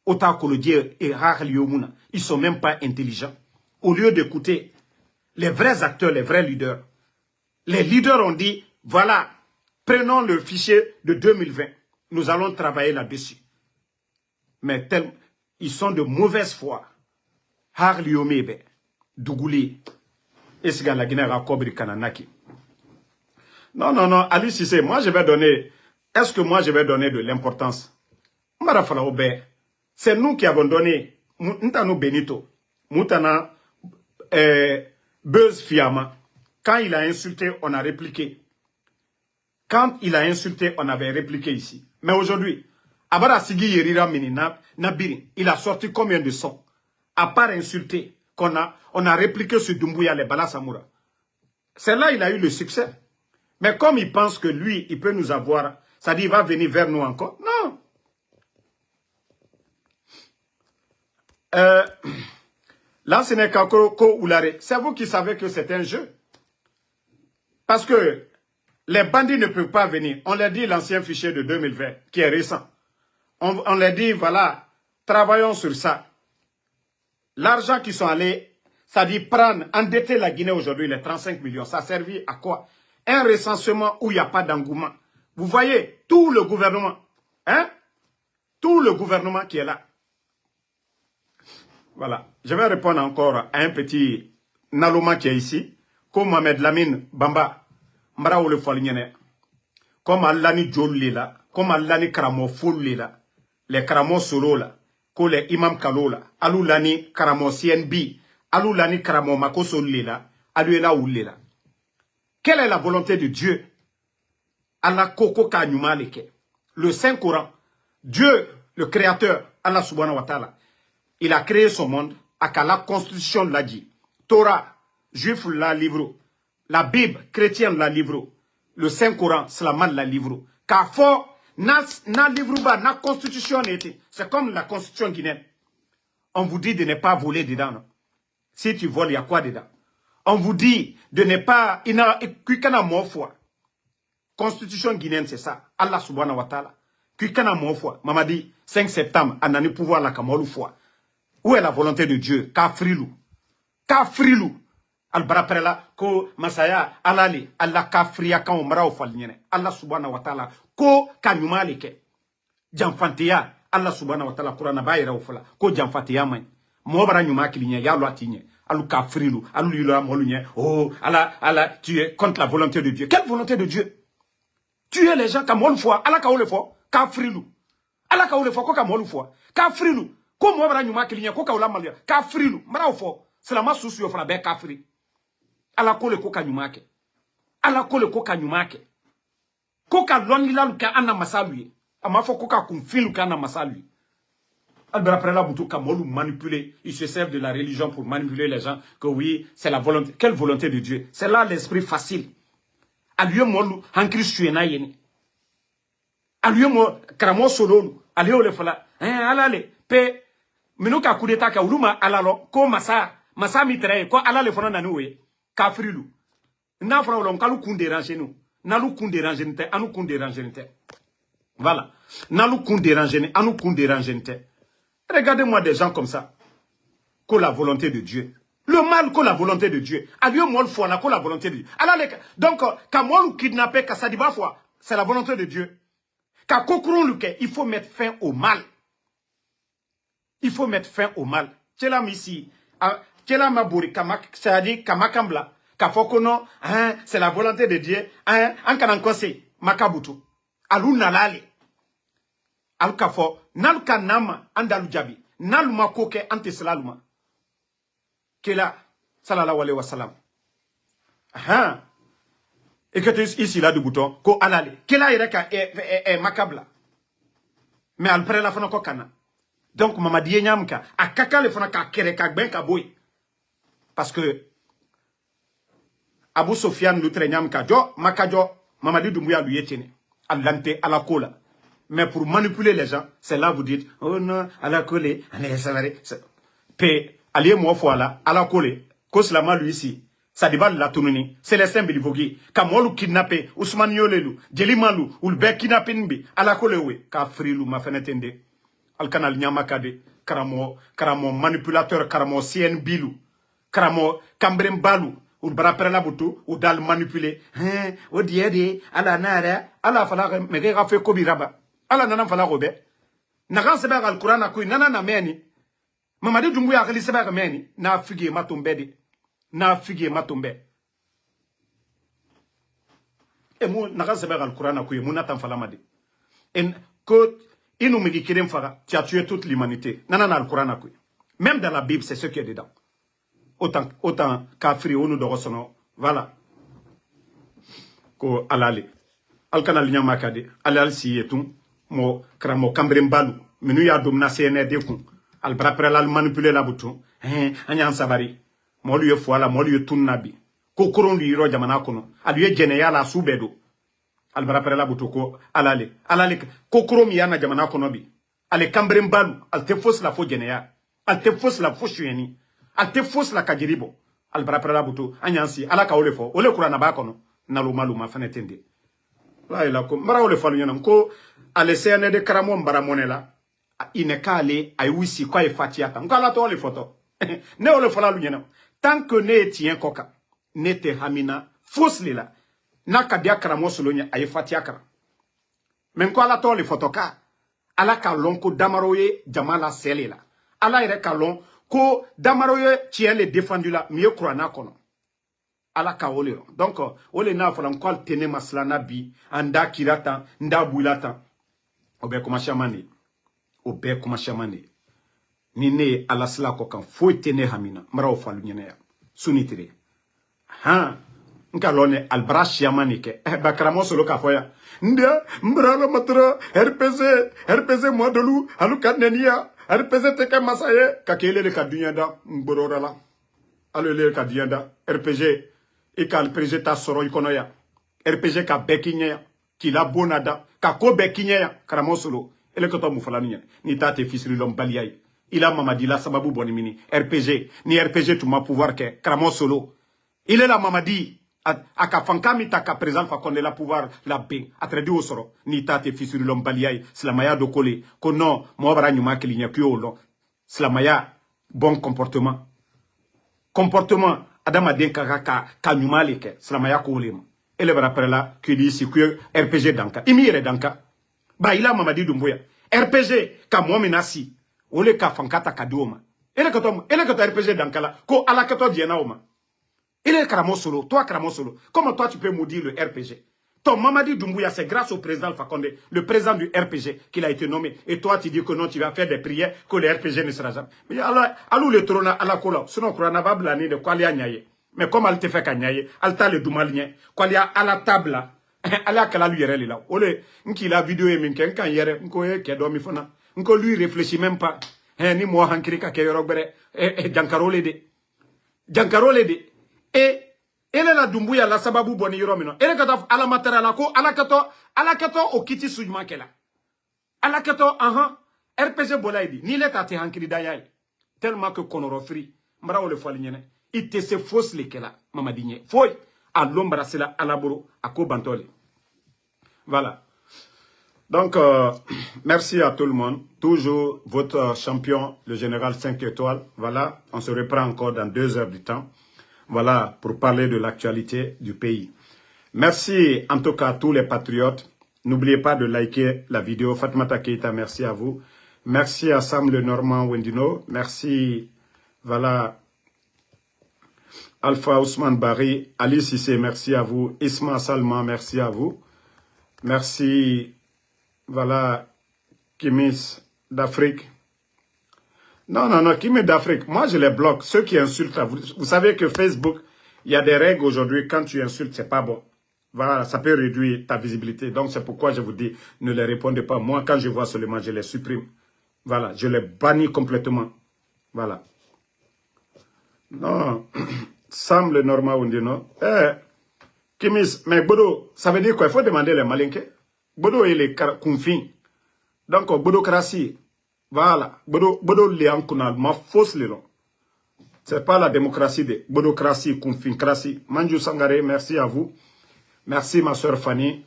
Autant que le Dieu et Rarliomuna, ils ne sont même pas intelligents. Au lieu d'écouter les vrais acteurs, les vrais leaders, les leaders ont dit, voilà, prenons le fichier de 2020. Nous allons travailler là-dessus. Mais ils sont de mauvaise foi. Harliomebe, Dougouli, Esiga la Guinée Rakobri Kananaki. Non, Ali Cissé, moi je vais donner, est-ce que moi je vais donner de l'importance? Marafala Obe, c'est nous qui avons donné, Ntano Benito, Moutana, Buzz Fiama. Quand il a insulté, on a répliqué. Quand il a insulté, on avait répliqué ici. Mais aujourd'hui, Abara Sigi Yerira Minina, Nabiri, il a sorti combien de sons? À part insulter, on a répliqué sur Doumbouya, les Bala Samoura. C'est là il a eu le succès. Mais comme il pense que lui, il peut nous avoir, ça dit, il va venir vers nous encore. Non. Là, ce n'est qu'Ako Oulare. C'est vous qui savez que c'est un jeu. Parce que les bandits ne peuvent pas venir. On leur dit l'ancien fichier de 2020, qui est récent. On leur dit, voilà, travaillons sur ça. L'argent qu'ils sont allés, ça dit prendre, endetter la Guinée aujourd'hui, les 35 millions, ça a servi à quoi? Un recensement où il n'y a pas d'engouement. Vous voyez, tout le gouvernement, hein? Tout le gouvernement qui est là. Voilà. Je vais répondre encore à un petit Naloma qui est ici. Comme Mohamed Lamine Bamba, Mbara Ole Folignene. Comme Alani Djolli là, comme Alani Karamo Fouli là, les Karamo Solo là. Ko les imam Kalo la, alou lani karamo CNB, alou lani karamo makoso lela, alou la ou lela. Quelle est la volonté de Dieu? Allah koko kanyuma leke. Le Saint-Coran, Dieu, le Créateur, Allah subhanahu wa ta'ala, il a créé son monde, à la constitution l'a dit. Torah, juif la livre, la Bible, chrétienne la livre, le Saint-Coran, slaman la livre. Car fort, na livre ba, na constitution était. C'est comme la constitution guinéenne. On vous dit de ne pas voler dedans. Non? Si tu voles, il y a quoi dedans? On vous dit de ne pas... Il n'a qu'un mot foi. Constitution guinéenne, c'est ça. Allah subhanahu wa ta'ala. Qu'un mot foi. Maman dit, 5 septembre, on a le pouvoir la kamolu foi. Où est la volonté de Dieu? Kafrilou. Kafrilou. Al-Baraprela, ko Masaya, Alali, Allah kafriya kan umra ofalnyene. Allah subhanahu wa ta'ala. Ko kanyumali ke. Jamfantiya. Allah subhanahu wa ta'ala Qur'an bayira ofala. Ko jamfantiya man. Mobara nyuma kilinye, ya lo atinye. Alu kafrilou. Alu lilo amolunye. Oh, Allah, tu es contre la volonté de Dieu. Quelle volonté de Dieu? Tuer les gens comme on le fait. Allah ka ole fo. Kafrilou. ala ka ole fo ko ka molu fo ka frilu ko mo bara nyuma kilinya ko ka ola malia ka frilu mara fo selama susu yo fana be ka fri ala ko le ko ka nyuma ke ala ko le ko ka nyuma ke ko ka lonila lu ka ana masalu ama fo ko ka kun filu ka ana masalu Albert après la boutou ka molu manipuler ils se servent de la religion pour manipuler les gens que oui c'est la volonté quelle volonté de Dieu c'est là l'esprit facile aliyo molu hankri suena yeni aliyo mo kramo sololu aliyo le fala alale pe minuka coup d'état ka uluma alalo ko masa mitraye ko alale fona nanu we ka frilu na fara olon kalu kun déranger nous nalu kun déranger nte anu kun déranger nte voilà nalu kun déranger anu kun déranger nte regardez-moi des gens comme ça que la volonté de Dieu le mal que la volonté de Dieu aliyo mol fo la que la volonté de Dieu alale donc ka mol kidnapper ka sadiba fois c'est la volonté de Dieu. Quand il faut mettre fin au mal. Il faut mettre fin au mal. Tchelam ici, tchelam mabouri, c'est-à-dire kamakambla, kafokono, c'est la volonté de Dieu, en kanankose, makabutu. Alou nalale. Alou kafo, nalu kanama, andalu jabi, nalu makoke, anteslaluma. Kela, sallallahu alayhi wa sallam. Et que tu ici là du bouton, ko alale. Kela ireka makabla. Mais après la fana ko kana. Donc mamadi nyamka akaka le fana ka kere ka ben ka boy. Parce que Abu Sofiane le nyamka jo makajo mamadi Doumbouya lui etene. Alante ala kola. Mais pour manipuler les gens, c'est là vous dites oh non, ala kolé, allez salarié. Pe allié moi voilà, ala kolé. Ko slama lui ici. Ça débat la tournée, c'est les saints bilivogi. Kamolu kidnappé, Ousmane Yolelu, Djelimalu, ou le bec kidnappé nbi, à la kolewe, ka frilu ma fenetende. Al kanal nyamakade, karamo manipulateur, karamo CN bilu, karamo kambrem balu, ou le bras la boutou, ou dal manipulé. O diede, ala nara, ala fala mege fait kobiraba. Ala nana fala robe. Nagan seba al Quran akui, nana na meni. Mamadi Doumbouya akali seba meni, na figi matombedi. Na figi matombe e mo naka sebe al Quran ko mo natan falamade en ko inu migi kirem fara tu as tué toute l'humanité nana na al Quran ko même dans la Bible c'est ce qui est dedans autant kafri onu do sono voilà ko alale al kanal nyama kade alal siyetum mo kramo kambrem balu menu ya domna CND kun al brapre la manipuler la bouton anyan sabari molu ye foala molu ye tunnabi ko koron li ro jamana kono alu ye jene yala subedo albarapere la butoko alale ko korom yana jamana kono bi ale kambrem balu al te fos la fo jene ya al te fos la fo shueni al te fos la kajiribo albarapere la buto anyansi ala ka ole fo ole kurana ba kono nalu maluma fanetende la ila ko mara ole falu nyana ko ale sene de karamo mbara monela inekale ay wisi ko ay fatiata ngala to ole foto ne ole fala nyana tant que ne tient koka ne te hamina fausse la na kadia karamo solonya ay fatiakara men ko ala to le fotoka ala kalon ko damaroye jamala selela ala ire kalon ko damaroye tient le défendu la mieux croana kono ala ka ole donc ole na fala ko tene maslana bi anda kirata nda bulata obe kuma shamani ni ne ala sala ko kan foi tene hamina maraw falu nyene ya sunitire nkalone albra yamani ke bakramo solo ka foya ndia mbrala matra rpc modelu alu kanenia rpc te ka masaye ka kelele ka dunyanda mbororala alu le ka dunyanda rpg e ka rpg ta soro ikonoya rpg ka bekinya kila bonada ka ko bekinya kramo solo ele ko to mu falani ni tate fisri lom baliyai il a mamadi la sababu bonimini RPG ni RPG tu ma pouvoir ke kramo solo il est la mamadi aka fankami taka présent fa konne la pouvoir la be atredi osoro ni tate fisuri lombaliai slamaya do kole ko non mo bara nyuma kilinya kyolo slamaya bon comportement adama den ka nyuma leke slamaya ko lema ele bara prela que dit si que RPG danka imire danka ba il a mamadi Doumbouya RPG ka mo menasi ole ka fankata kadoma ele ka RPG dankala ko ala ka to diena oma. Il est Kramo Solo, toi Kramo Solo. Comment toi tu peux maudire le RPG? Ton Mamadi Doumbouya, c'est grâce au président Alpha Condé, le président du RPG, qu'il a été nommé. Et toi, tu dis que non, tu vas faire des prières, que le RPG ne sera jamais. Mais alors, le trône à la cola, sinon, on va blâmer de quoi il y a niaye. Mais comme elle te fait qu'à niaye, elle t'a le doumalien, quoi il y a à la table là, elle a qu'à la lui là. Olé, qui la vidéo est minken, quand hier, qui a dormi fona. Lui réfléchit même pas. Ni moi, Hankirika, qui est robert, et Giancarole de. Giancarole de. Et, elle est la Doumbouya, la Sababou Boni Yoromino. Elle est à la matera la ko, à la kato, au kiti soujman kela. À la kato, RPG Bolaidi, ni l'État te hankiri dayay. Tellement que Konoro Free, Mara ou le Foaligne, il te se fausse les kela, Mamadigne. Foy, à l'ombre, c'est la Alaboro, à Kobantole. Voilà. Donc, merci à tout le monde. Toujours votre champion, le général 5 étoiles. Voilà, on se reprend encore dans 2 heures du temps. Voilà, pour parler de l'actualité du pays. Merci en tout cas à tous les patriotes. N'oubliez pas de liker la vidéo. Fatmata Keita, merci à vous. Merci à Sam Le Normand Wendino. Merci, voilà, Alpha Ousmane Bari. Ali Sissé, merci à vous. Isma Salman, merci à vous. Merci, voilà, Kimis d'Afrique. Non, Kimi d'Afrique. Moi, je les bloque. Ceux qui insultent, vous savez que Facebook, il y a des règles aujourd'hui. Quand tu insultes, c'est pas bon. Voilà, ça peut réduire ta visibilité. Donc, c'est pourquoi je vous dis, ne les répondez pas. Moi, quand je vois seulement, je les supprime. Voilà, je les bannis complètement. Voilà. Non, Sam le Normand, on dit non. Kimis, mais Bodo, ça veut dire quoi? Il faut demander les malinqués. Bodo, il est confin. Donc, Bodocratie. Voilà, Bodo Léankunal, ma fausse le nom. C'est pas la démocratie de Bodocratie, Confincratie. Manjou Sangare, merci à vous. Merci ma soeur Fanny.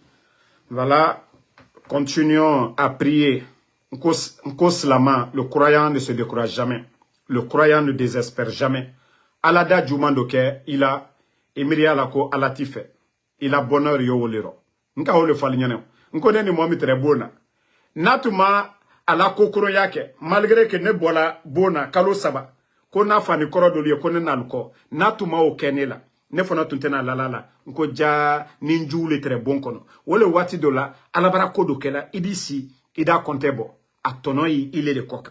Voilà, continuons à prier. Nkoslama, le croyant ne se décourage jamais. Le croyant ne désespère jamais. Alada Djoumandoke, il a Emilia Lako Alatife. Il a bonheur yo wolero. Nka ole falignane. Nkone ni momi très bona. Natuma ala kokoro yake, malgré que ne bola bona kalo saba, ko na fani koro doli ko ne naluko, natuma o kenela, ne fona tuntena la, nko ja ninjule très bon kono. Wole wati dola, alabara kodo kela, idisi, ida kontebo, atonoi il est de coca.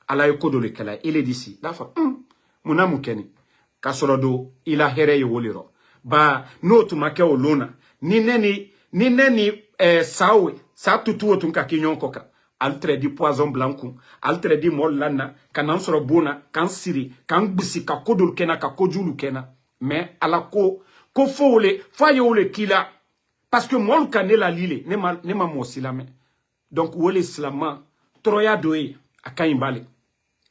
Ala yo kodo le kela, il est d'ici. Dafa, muna mukeni, kasorodo, il a here yo woliro. Ba, no tumake o lona, ni neni sawe, sa tutu otunka kinyon koka. Altre di poison blanc, altre di molana, kanan soro bona, kan siri, kan bisi, ka kodul kena, ka kodjulu kena. Mais ala ko fole, faye ole kila. Parce que moi, le la lile, ne ma mosila me. Donc, ou le slama, troya doye, a kaimbale.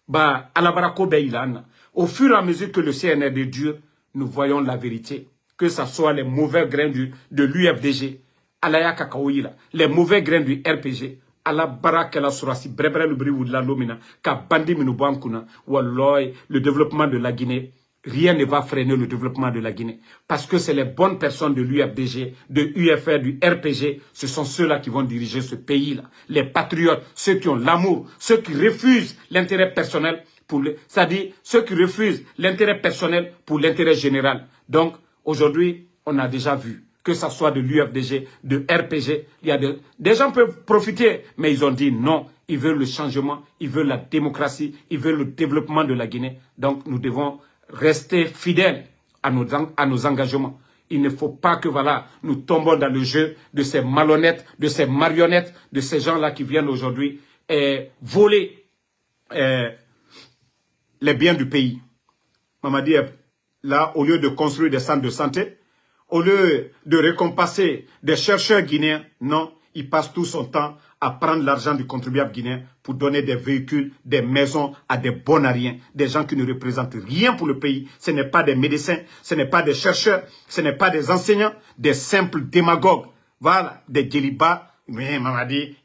Ba, alabarako be ilana. Au fur et à mesure que le CNR de Dieu, nous voyons la vérité. Que ce soit les mauvais grains de l'UFDG, alaya kakaoïla, les mauvais grains du RPG, ala baraka la surasi brebre le briou de la lomina ka bandi minubankuna walloy le développement de la Guinée, rien ne va freiner le développement de la Guinée parce que c'est les bonnes personnes de l'UFDG, de UFR, du RPG, ce sont ceux-là qui vont diriger ce pays-là, les patriotes, ceux qui ont l'amour, ceux qui refusent l'intérêt personnel pour c'est-à-dire ceux qui refusent l'intérêt personnel pour l'intérêt général. Donc aujourd'hui, on a déjà vu que ça soit de l'UFDG, de RPG, il y a des gens peuvent profiter, mais ils ont dit non, ils veulent le changement, ils veulent la démocratie, ils veulent le développement de la Guinée. Donc nous devons rester fidèles à nos engagements. Il ne faut pas que voilà, nous tombons dans le jeu de ces malhonnêtes, de ces marionnettes, de ces gens-là qui viennent aujourd'hui voler les biens du pays. Mamadi, là, au lieu de construire des centres de santé, au lieu de récompenser des chercheurs guinéens, non, il passe tout son temps à prendre l'argent du contribuable guinéen pour donner des véhicules, des maisons à des bonariens, des gens qui ne représentent rien pour le pays. Ce n'est pas des médecins, ce n'est pas des chercheurs, ce n'est pas des enseignants, des simples démagogues. Voilà, des djeliba, mais Mamadi,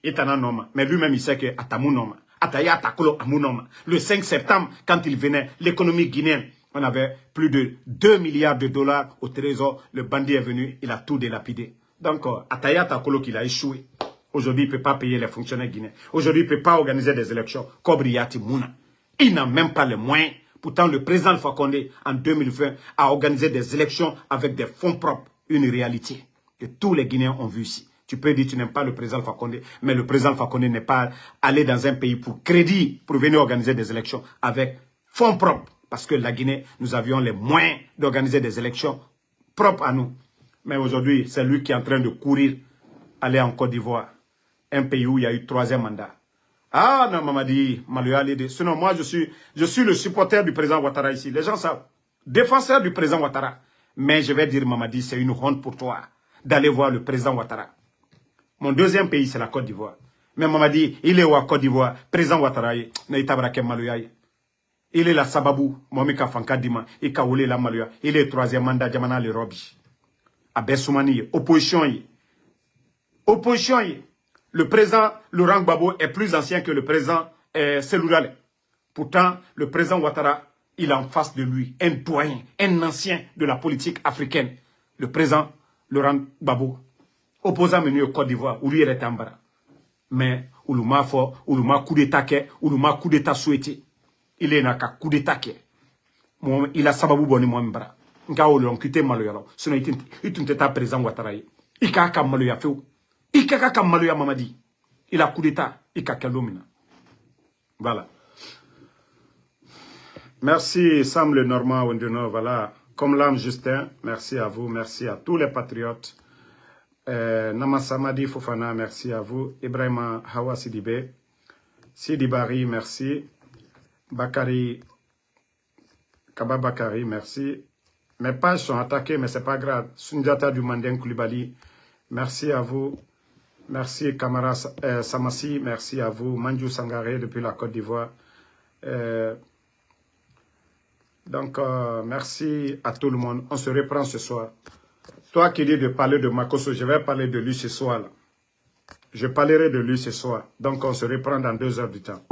mais lui-même il sait que Atamou Noma, Ataya Atakolo Amunoma. Le 5 septembre, quand il venait, l'économie guinéenne, on avait plus de 2 milliards de dollars au trésor. Le bandit est venu, il a tout délapidé. Donc, Ataya Takolo qu'il a échoué. Aujourd'hui, il ne peut pas payer les fonctionnaires guinéens. Aujourd'hui, il ne peut pas organiser des élections. Kobriati Mouna. Il n'a même pas les moyens. Pourtant, le président Alpha Condé, en 2020, a organisé des élections avec des fonds propres. Une réalité. Et tous les Guinéens ont vu ici. Tu peux dire que tu n'aimes pas le président Alpha Condé, mais le président Alpha Condé n'est pas allé dans un pays pour crédit, pour venir organiser des élections avec fonds propres. Parce que la Guinée, nous avions les moyens d'organiser des élections propres à nous. Mais aujourd'hui, c'est lui qui est en train de courir, aller en Côte d'Ivoire, un pays où il y a eu 3e mandat. Ah non, Mamadi, Maloya Lédé. Sinon, moi, je suis le supporter du président Ouattara ici. Les gens savent. Défenseur du président Ouattara. Mais je vais dire, Mamadi, c'est une honte pour toi d'aller voir le président Ouattara. Mon 2e pays, c'est la Côte d'Ivoire. Mais Mamadi, il est où à Côte d'Ivoire? Président Ouattara, il est la Sababou, Momika Fankadima, il est la Maloya. Il est le 3e mandat, Djamana le Robi. Abessoumani, opposition. Opposition. Le président Laurent Gbagbo est plus ancien que le président Seloudale. Pourtant, le président Ouattara, il a en face de lui un doyen, un ancien de la politique africaine. Le président Laurent Gbagbo, opposant venu au Côte d'Ivoire, où lui il est en bas. Mais, Oulouma fort, Oulouma coup d'état, Oulouma coup d'état souhaité. Il est dans coup d'état. Il a sababou boni moi mbara. Nga olon kité maloya. Sinon, il t'était président Ouattara. Il a ka maloya feu. Il a ka maloya Mamadi. Il a coup d'état. Il a kalomina. Voilà. Merci Sam le Normand Wenduno. Voilà. Comme l'âme Justin, merci à vous. Merci à tous les patriotes. Namasamadi Fofana, merci à vous. Ibrahima Hawa Sidibé. Sidi Bari, merci. Bakari, Kaba Bakari, merci. Mes pages sont attaquées, mais ce n'est pas grave. Sundiata du Mandien Koulibaly, merci à vous. Merci Kamara Samassi, merci à vous. Manjou Sangaré depuis la Côte d'Ivoire. Merci à tout le monde. On se reprend ce soir. Toi qui dis de parler de Makosso, je vais parler de lui ce soir. Là. Je parlerai de lui ce soir. Donc on se reprend dans 2 heures du temps.